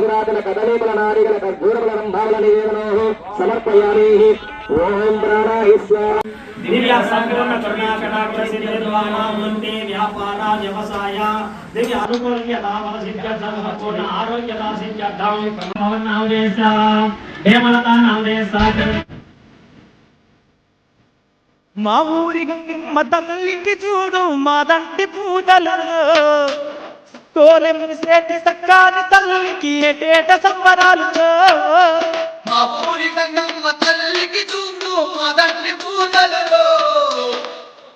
ధూరాజన కదలీపల నారిగల కర్పూరబల రంభావల నివేదనో సమర్పయామి. ఓం ప్రాణాయిస్వ దివ్య సంపూర్ణ కరుణాకటాక్ష సిద్ధిద్వానాముంతే వ్యాపార వ్యవసాయ దివ్య అనుకూల్య లాభ సిద్ధ్యర్థం సంపూర్ణ ఆరోగ్య సిద్ధ్యర్థం భవన్నామదేశ హేమలతా నామదేశ. మా ఊరి గంగమ్మ తల్లికి చూడు మాదంటి పూజలలో కోలెమిసేటి సక్కాని తల్లికి ఏటేట సంబరాలు. మా ఊరి గంగమ్మ తల్లికి చూడు మాదంటి పూజలలో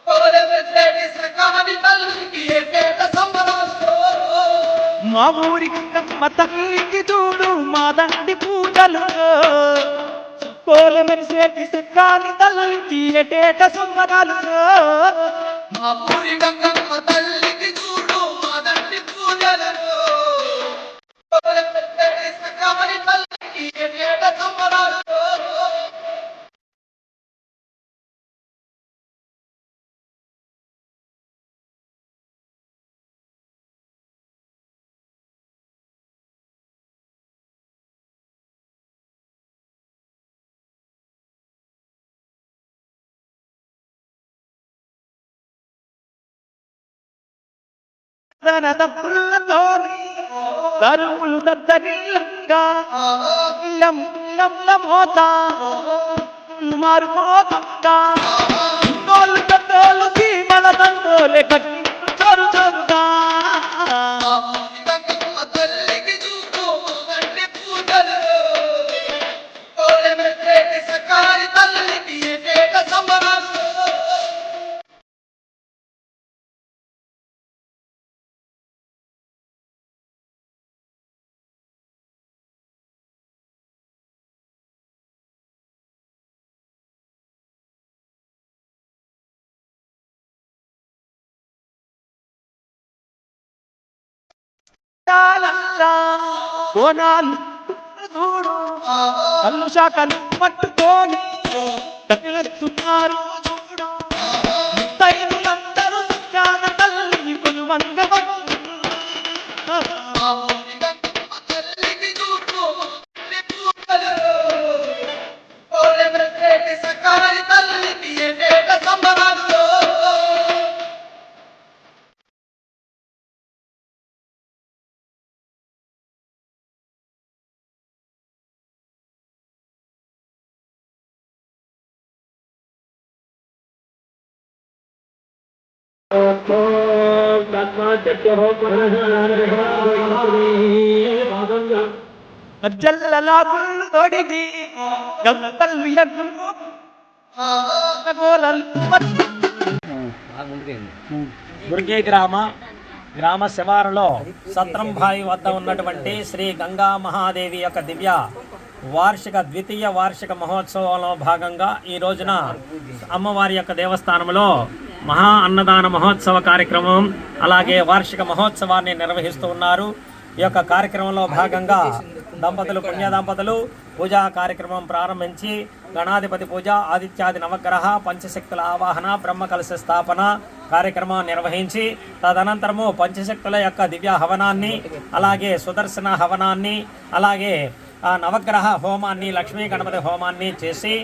కోలెమిసేటి సక్కాని తల్లికి ఏటేట సంబరాలు. మా ఊరి గంగమ్మ తల్లికి చూడు మాదంటి పూజలలో కోలెమిసేటి సక్కాని తల్లికి ఏటేట సంబరాలు. మా ఊరి గంగమ్మ తల్లికి చూడు మాదంటి పూజలలో కోలెమిసేటి సక్కాని తల్లికి ఏటేట సంబరాలు. తరుములు దద్దరిల్లంగా మోతా మారుమోతంగా తోలు తోలు మన తండ్రులే కట్టి చరు చరుగా. తల్లికి చూస్తూ మాదంటి పూజలలో కోలెమిసేటి సక్కాని తల్లికి ఏటేట సంబరాలు. కోనాలు చూడు కళ్ళు శాఖలు పట్టుకొని కట్టుతున్నారు చూడు. తైనులందరూ జ్ఞాన తల్లి కొలువంగ తల్లికి చూస్తూ పూజలలో కోలెమిసేటి సక్కాని తల్లికి ఏటేట సంబరాలు. తొడిగి దుర్గే గ్రామ శివారులో సత్రంభాయి వద్ద ఉన్నటువంటి శ్రీ గంగా మహాదేవి యొక్క దివ్య ద్వితీయ వార్షిక మహోత్సవంలో భాగంగా ఈ రోజున అమ్మవారి యొక్క దేవస్థానంలో మహా అన్నదాన మహోత్సవ కార్యక్రమం అలాగే వార్షిక మహోత్సవాన్ని నిర్వహిస్తూ ఉన్నారు. ఈ యొక్క కార్యక్రమంలో భాగంగా పుణ్య దంపతులు పూజా కార్యక్రమం ప్రారంభించి గణాధిపతి పూజ, ఆదిత్యాది నవగ్రహ, పంచశక్తుల ఆవాహన, బ్రహ్మ కలశ స్థాపన కార్యక్రమం నిర్వహించి తదనంతరము పంచశక్తుల యొక్క దివ్య హవనాన్ని అలాగే సుదర్శన హవనాన్ని అలాగే నవగ్రహ హోమాన్ని, లక్ష్మీ గణపతి హోమాన్ని చేసి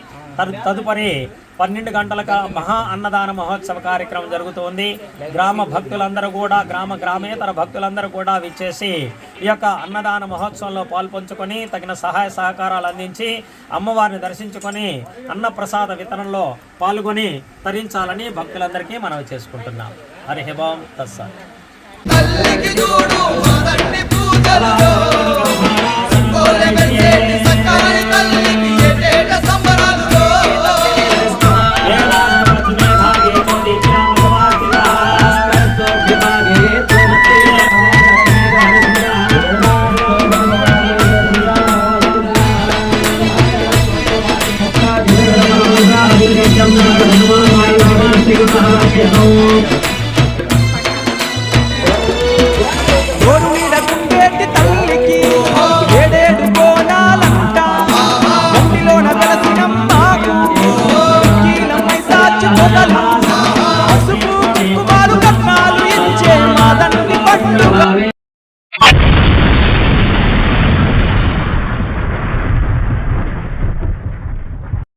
తదుపరి 12 గంటలకు మహా అన్నదాన మహోత్సవ కార్యక్రమం జరుగుతుంది. గ్రామ భక్తులందరూ కూడా గ్రామేతర భక్తులందరూ కూడా విచ్చేసి ఈ యొక్క అన్నదాన మహోత్సవంలో పాల్పంచుకొని తగిన సహాయ సహకారాలు అందించి అమ్మవారిని దర్శించుకొని అన్నప్రసాద వితరణలో పాల్గొని తరించాలని భక్తులందరికీ మనవి చేసుకుంటున్నాం. హరి ఓం తత్సత్. పసుపు కుమారు కట్నాలు ఇచ్చే మాదండి పండుగ